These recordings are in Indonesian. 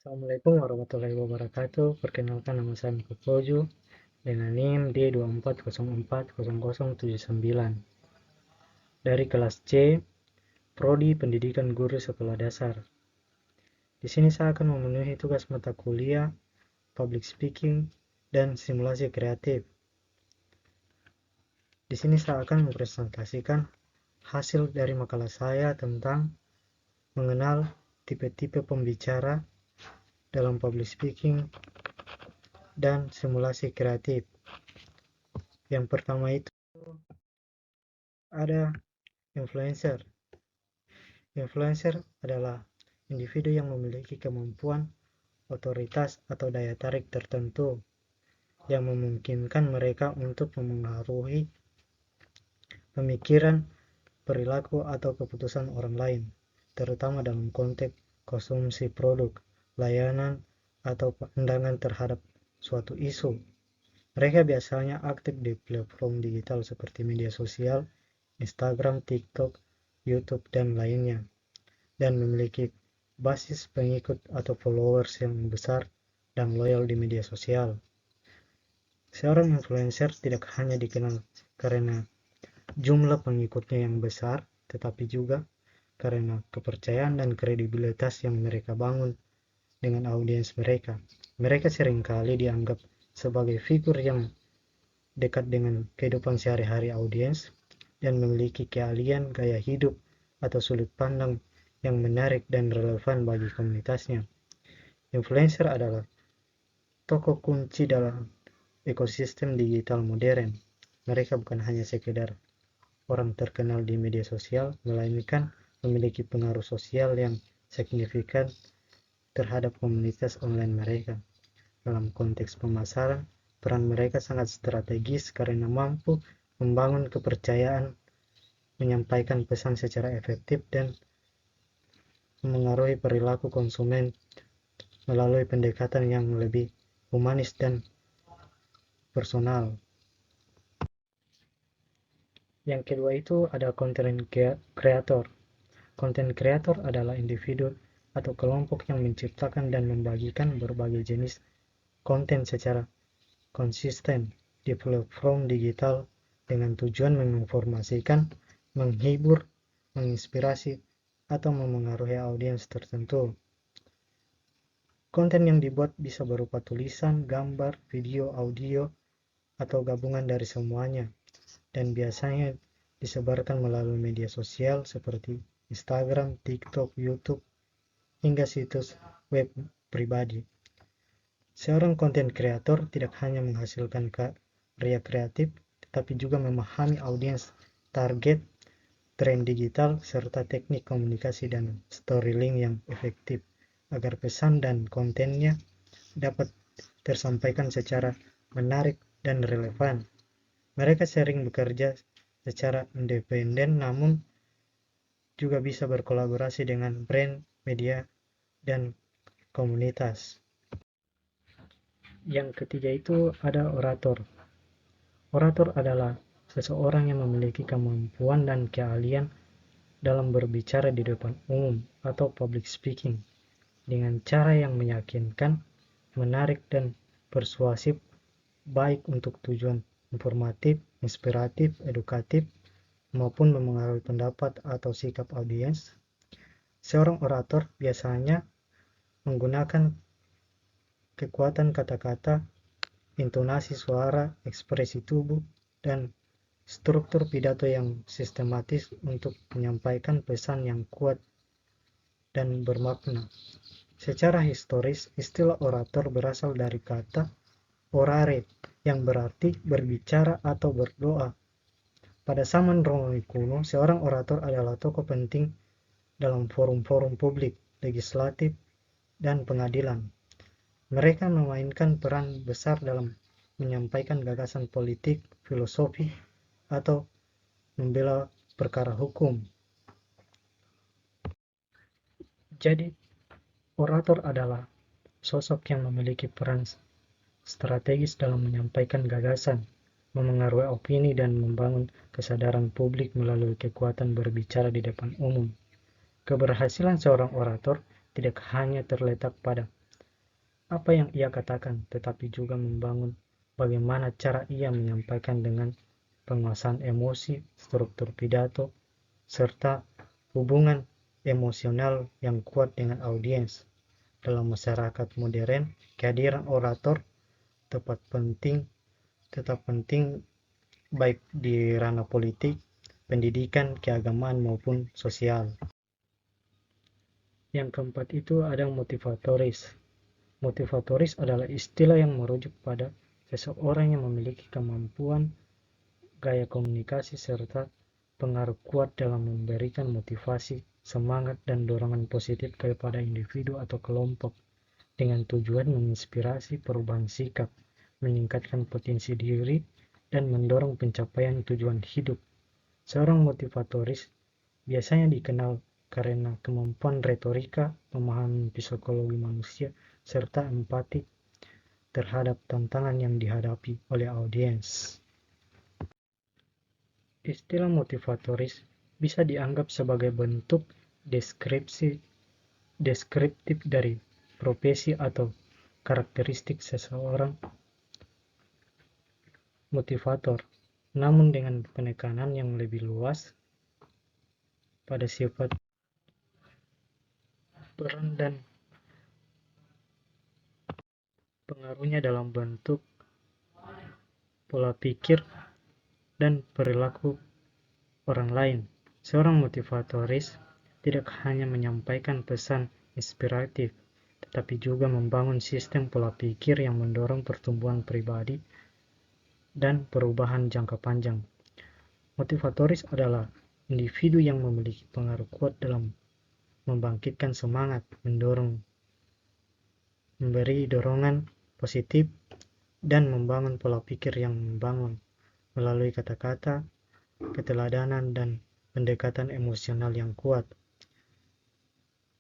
Assalamualaikum warahmatullahi wabarakatuh. Perkenalkan, nama saya Miko Kojo dengan NIM D24040079 dari kelas C, Prodi Pendidikan Guru Sekolah Dasar. Di sini saya akan memenuhi tugas mata kuliah Public Speaking dan Simulasi Kreatif. Di sini saya akan mempresentasikan hasil dari makalah saya tentang mengenal tipe-tipe pembicara dalam public speaking dan simulasi kreatif. Yang pertama itu ada influencer. Influencer adalah individu yang memiliki kemampuan, otoritas, atau daya tarik tertentu yang memungkinkan mereka untuk memengaruhi pemikiran, perilaku, atau keputusan orang lain, terutama dalam konteks konsumsi produk, layanan, atau pandangan terhadap suatu isu. Mereka biasanya aktif di platform digital seperti media sosial, Instagram, TikTok, YouTube, dan lainnya, dan memiliki basis pengikut atau followers yang besar dan loyal di media sosial. Seorang influencer tidak hanya dikenal karena jumlah pengikutnya yang besar, tetapi juga karena kepercayaan dan kredibilitas yang mereka bangun dengan audiens mereka. Mereka seringkali dianggap sebagai figur yang dekat dengan kehidupan sehari-hari audiens dan memiliki keahlian gaya hidup atau sudut pandang yang menarik dan relevan bagi komunitasnya. Influencer adalah tokoh kunci dalam ekosistem digital modern. Mereka bukan hanya sekedar orang terkenal di media sosial, melainkan memiliki pengaruh sosial yang signifikan terhadap komunitas online mereka. Dalam konteks pemasaran, peran mereka sangat strategis karena mampu membangun kepercayaan, menyampaikan pesan secara efektif, dan memengaruhi perilaku konsumen melalui pendekatan yang lebih humanis dan personal. Yang kedua itu ada content creator. Content creator adalah individu atau kelompok yang menciptakan dan membagikan berbagai jenis konten secara konsisten di platform digital dengan tujuan menginformasikan, menghibur, menginspirasi, atau memengaruhi audiens tertentu. Konten yang dibuat bisa berupa tulisan, gambar, video, audio, atau gabungan dari semuanya, dan biasanya disebarkan melalui media sosial seperti Instagram, TikTok, YouTube, hingga situs web pribadi. Seorang konten kreator tidak hanya menghasilkan karya kreatif, tetapi juga memahami audiens target, tren digital, serta teknik komunikasi dan storytelling yang efektif agar pesan dan kontennya dapat tersampaikan secara menarik dan relevan. Mereka sering bekerja secara independen namun juga bisa berkolaborasi dengan brand, media, dan komunitas. Yang ketiga itu ada orator. Orator adalah seseorang yang memiliki kemampuan dan keahlian dalam berbicara di depan umum atau public speaking dengan cara yang meyakinkan, menarik, dan persuasif, baik untuk tujuan informatif, inspiratif, edukatif, maupun memengaruhi pendapat atau sikap audiens. Seorang orator biasanya menggunakan kekuatan kata-kata, intonasi suara, ekspresi tubuh, dan struktur pidato yang sistematis untuk menyampaikan pesan yang kuat dan bermakna. Secara historis, istilah orator berasal dari kata orare yang berarti berbicara atau berdoa. Pada zaman Romawi kuno, seorang orator adalah tokoh penting dalam forum-forum publik, legislatif, dan pengadilan. Mereka memainkan peran besar dalam menyampaikan gagasan politik, filosofi, atau membela perkara hukum. Jadi, orator adalah sosok yang memiliki peran strategis dalam menyampaikan gagasan, memengaruhi opini, dan membangun kesadaran publik melalui kekuatan berbicara di depan umum. Keberhasilan seorang orator tidak hanya terletak pada apa yang ia katakan, tetapi juga membangun bagaimana cara ia menyampaikan dengan penguasaan emosi, struktur pidato, serta hubungan emosional yang kuat dengan audiens. Dalam masyarakat modern, kehadiran orator tepat penting, tetap penting baik di ranah politik, pendidikan, keagamaan maupun sosial. Yang keempat itu ada motivatoris. Motivatoris adalah istilah yang merujuk pada seseorang yang memiliki kemampuan, gaya komunikasi, serta pengaruh kuat dalam memberikan motivasi, semangat, dan dorongan positif kepada individu atau kelompok dengan tujuan menginspirasi perubahan sikap, meningkatkan potensi diri, dan mendorong pencapaian tujuan hidup. Seorang motivatoris biasanya dikenal karena kemampuan retorika, pemahaman psikologi manusia, serta empati terhadap tantangan yang dihadapi oleh audiens. Istilah motivatoris bisa dianggap sebagai bentuk deskriptif dari profesi atau karakteristik seseorang motivator, namun dengan penekanan yang lebih luas pada sifat peran dan pengaruhnya dalam bentuk pola pikir dan perilaku orang lain. Seorang motivatoris tidak hanya menyampaikan pesan inspiratif, tetapi juga membangun sistem pola pikir yang mendorong pertumbuhan pribadi dan perubahan jangka panjang. Motivatoris adalah individu yang memiliki pengaruh kuat dalam membangkitkan semangat, memberi dorongan positif, dan membangun pola pikir yang membangun melalui kata-kata, keteladanan, dan pendekatan emosional yang kuat.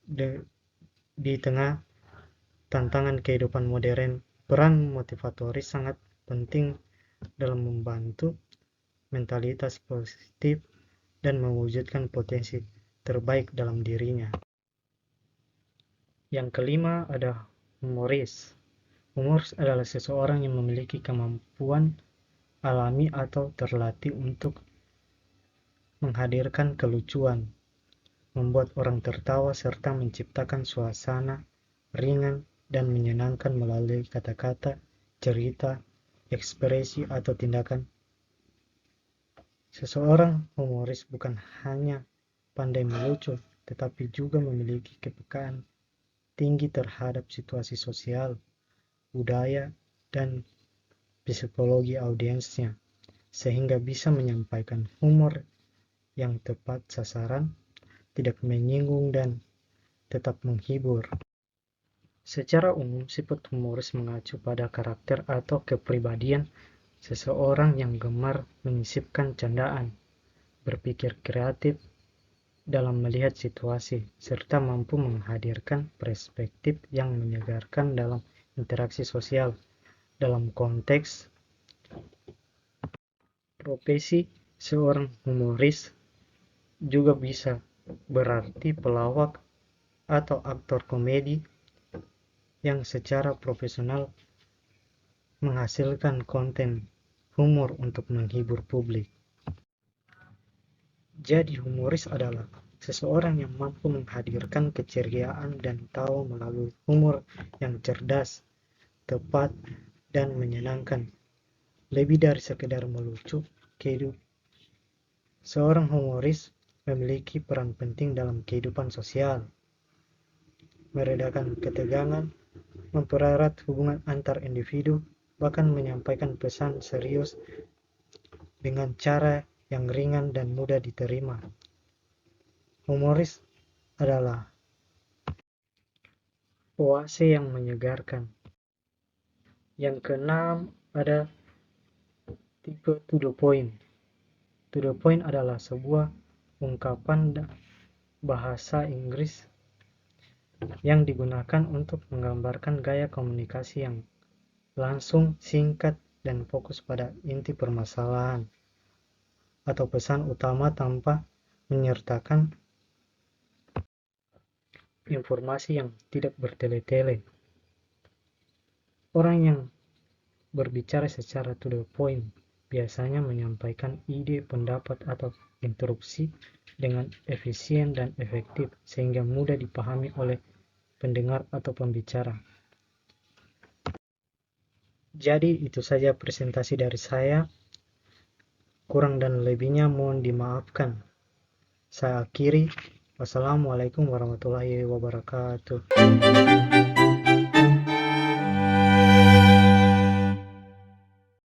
Di tengah tantangan kehidupan modern, peran motivatoris sangat penting dalam membantu mentalitas positif dan mewujudkan potensi terbaik dalam dirinya. Yang kelima ada humoris. Humoris adalah seseorang yang memiliki kemampuan alami atau terlatih untuk menghadirkan kelucuan, membuat orang tertawa, serta menciptakan suasana ringan dan menyenangkan melalui kata-kata, cerita, ekspresi, atau tindakan. Seseorang humoris bukan hanya pandai melucu, tetapi juga memiliki kepekaan tinggi terhadap situasi sosial, budaya, dan psikologi audiensnya, sehingga bisa menyampaikan humor yang tepat sasaran, tidak menyinggung, dan tetap menghibur. Secara umum, sifat humoris mengacu pada karakter atau kepribadian seseorang yang gemar menyisipkan candaan, berpikir kreatif dalam melihat situasi, serta mampu menghadirkan perspektif yang menyegarkan dalam interaksi sosial. Dalam konteks profesi, seorang humoris juga bisa berarti pelawak atau aktor komedi yang secara profesional menghasilkan konten humor untuk menghibur publik. Jadi humoris adalah seseorang yang mampu menghadirkan keceriaan dan tawa melalui humor yang cerdas, tepat, dan menyenangkan. Lebih dari sekedar melucu, seorang humoris memiliki peran penting dalam kehidupan sosial, meredakan ketegangan, mempererat hubungan antar individu, bahkan menyampaikan pesan serius dengan cara yang ringan dan mudah diterima. Humoris adalah oase yang menyegarkan. Yang keenam ada tipe to the point. To the point adalah sebuah ungkapan bahasa Inggris yang digunakan untuk menggambarkan gaya komunikasi yang langsung, singkat, dan fokus pada inti permasalahan atau pesan utama tanpa menyertakan informasi yang tidak bertele-tele. Orang yang berbicara secara to the point biasanya menyampaikan ide, pendapat, atau interupsi dengan efisien dan efektif sehingga mudah dipahami oleh pendengar atau pembicara. Jadi itu saja presentasi dari saya. Kurang dan lebihnya mohon dimaafkan. Saya akhiri. Wassalamualaikum warahmatullahi wabarakatuh.